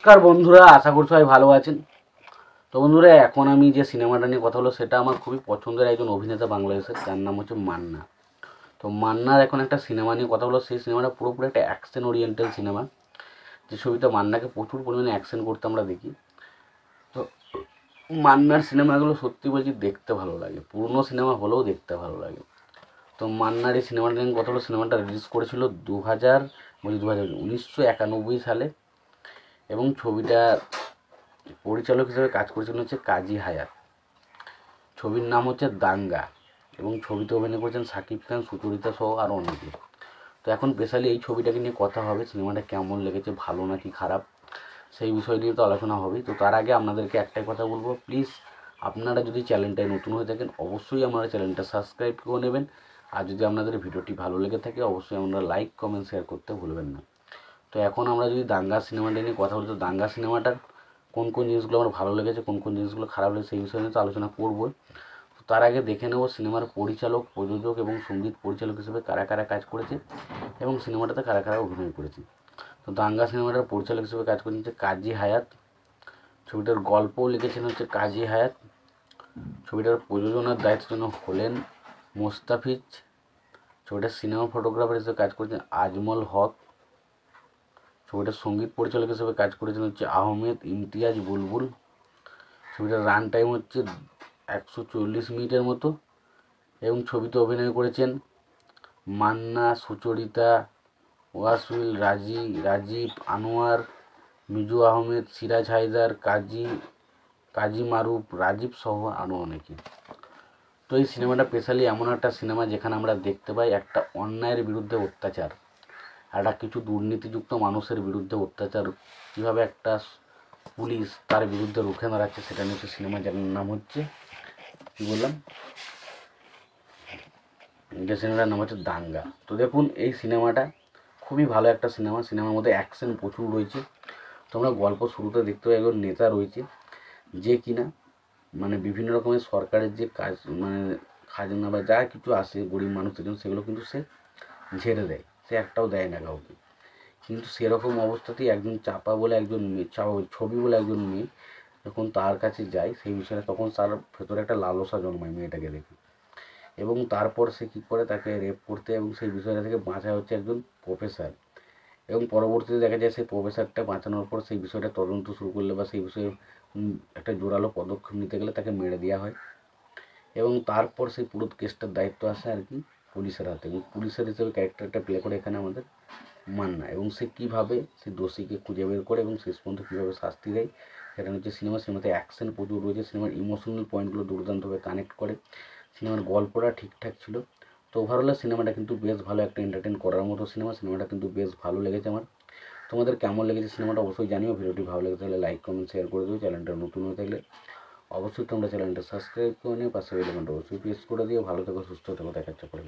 নমস্কার বন্ধুরা, আশা করি সবাই ভালো আছেন। তো বন্ধুরা, এখন আমি যে সিনেমাটা নিয়ে কথা হলো সেটা আমার খুবই পছন্দের একজন অভিনেতা বাংলাদেশের, যার নাম হচ্ছে মান্না। তো মান্নার এখন একটা সিনেমা নিয়ে কথা হলো। সেই সিনেমাটা পুরোপুরি একটা অ্যাকশন ওরিয়েন্টাল সিনেমা, যে ছবিতে মান্নাকে প্রচুর পরিমাণে অ্যাকশন করতে আমরা দেখি। তো মান্নার সিনেমাগুলো সত্যি বলছি দেখতে ভালো লাগে, পুরনো সিনেমা হলেও দেখতে ভালো লাগে। তো মান্নার এই সিনেমাটা নিয়ে কথা হলো, সিনেমাটা রিলিজ করেছিল 1991 সালে, এবং ছবিটা পরিচালক হিসেবে কাজ করেছিলেন হচ্ছে কাজী হায়াৎ। ছবির নাম হচ্ছে দাঙ্গা, এবং ছবিতে অভিনয় করেছেন শাকিব খান, সুচরিতা সহ আরও অনেকে। তো এখন স্পেশালি এই ছবিটাকে নিয়ে কথা হবে, সিনেমাটা কেমন লেগেছে, ভালো নাকি খারাপ, সেই বিষয় নিয়ে তো আলোচনা হবে। তো তার আগে আপনাদেরকে একটাই কথা বলবো, প্লিজ আপনারা যদি চ্যানেলটায় নতুন হয়ে থাকেন অবশ্যই আপনারা চ্যানেলটা সাবস্ক্রাইব করে নেবেন। আর যদি আপনাদের ভিডিওটি ভালো লেগে থাকে অবশ্যই আপনারা লাইক কমেন্ট শেয়ার করতে ভুলবেন না। তো এখন আমরা যদি দাঙ্গা সিনেমাটা নিয়ে কথা বলি, তো দাঙ্গা সিনেমাটার কোন কোন জিনিসগুলো আমার ভালো লেগেছে, কোন কোন জিনিসগুলো খারাপ লেগেছে, সেই বিষয়ে নিয়ে তো আলোচনা করব। তো তার আগে দেখে নেব সিনেমার পরিচালক, প্রযোজক এবং সঙ্গীত পরিচালক হিসেবে কারা কারা কাজ করেছে এবং সিনেমাটাতে কারা কারা অভিনয় করেছে। তো দাঙ্গা সিনেমাটার পরিচালক হিসেবে কাজ করেছে কাজী হায়াৎ। ছবিটার গল্পও লিখেছেন হচ্ছে কাজী হায়াৎ। ছবিটার প্রযোজনার দায়িত্বের জন্য হলেন মোস্তাফিজ। ছবিটার সিনেমা ফটোগ্রাফার হিসেবে কাজ করেছেন আজমল হক। ছবিটার সঙ্গীত পরিচালক হিসেবে কাজ করেছেন হচ্ছে আহমেদ ইমতিয়াজ বুলবুল। ছবিটার রান টাইম হচ্ছে 140 মিনিটের মতো, এবং ছবিতে অভিনয় করেছেন মান্না, সুচরিতা, ওয়াসিল, রাজীব, আনোয়ার, মিজু আহমেদ, সিরাজ হায়দার, কাজী মারুফ, রাজীব সহ আরও অনেকে। তো এই সিনেমাটা স্পেশালি এমন একটা সিনেমা যেখানে আমরা দেখতে পাই একটা অন্যায়ের বিরুদ্ধে অত্যাচার, একটা কিছু দুর্নীতিযুক্ত মানুষের বিরুদ্ধে অত্যাচার, কীভাবে একটা পুলিশ তার বিরুদ্ধে রুখে দাঁড়াচ্ছে, সেটা নিয়ে হচ্ছে সিনেমা, যার নাম হচ্ছে কী বললাম, যে সিনেমাটার নাম হচ্ছে দাঙ্গা। তো দেখুন, এই সিনেমাটা খুবই ভালো একটা সিনেমা। সিনেমার মধ্যে অ্যাকশন প্রচুর রয়েছে। তোমরা গল্প শুরুতে দেখতে পাই একজন নেতা রয়েছে, যে কিনা মানে বিভিন্ন রকমের সরকারের যে কাজ, মানে খাজনা বা যা কিছু আসে গরিব মানুষদের জন্য, সেগুলো কিন্তু সে ঝেড়ে দেয়, সে একটাও দেয় না কাউকে। কিন্তু সেরকম অবস্থাতেই একজন চাপা বলে একজন মেয়ে, ছবি বলে একজন মেয়ে যখন তার কাছে যায় সেই বিষয়ে, তখন তার ভেতরে একটা লালসা জন্মায় মেয়েটাকে দেখে, এবং তারপর সে কী করে তাকে রেপ করতে এবং সেই বিষয়টা থেকে বাঁচায় হচ্ছে একজন প্রফেসর। এবং পরবর্তীতে দেখা যায় সেই প্রফেসরটা বাঁচানোর পর সেই বিষয়টা তদন্ত শুরু করলে বা সেই বিষয়ে একটা জোরালো পদক্ষেপ নিতে গেলে তাকে মেরে দেওয়া হয়, এবং তারপর সেই পুরো কেসটার দায়িত্ব আসে আর কি পুলিশের হাতে, এবং পুলিশের হিসেবে ক্যারেক্টারটা প্লে করে এখানে আমাদের মান্না, এবং সে কীভাবে সে দোষীকে খুঁজে বের করে এবং শেষ পর্যন্ত কীভাবে শাস্তি দেয়, সেটা হচ্ছে সিনেমাতে অ্যাকশন প্রচুর রয়েছে। সিনেমার ইমোশনাল পয়েন্টগুলো দুর্দান্তভাবে কানেক্ট করে। সিনেমার গল্পটা ঠিকঠাক ছিল। তো ওভারঅল সিনেমাটা কিন্তু বেশ ভালো, একটা এন্টারটেন করার মতো সিনেমা। সিনেমাটা কিন্তু বেশ ভালো লেগেছে আমার। তোমাদের কেমন লেগেছে সিনেমাটা অবশ্যই জানিও। ভিডিওটি ভালো লেগে থাকলে লাইক কমেন্ট শেয়ার করে দিও। চ্যানেলটা নতুন হয়ে থাকলে অবশ্যই তোমরা চ্যানেলটা সাবস্ক্রাইব করে নিও, পাশে বেল আইকনটা অবশ্যই প্রেস করে দিও। ভালো থেকো, সুস্থ থেকো, দেখা হচ্ছে পরে।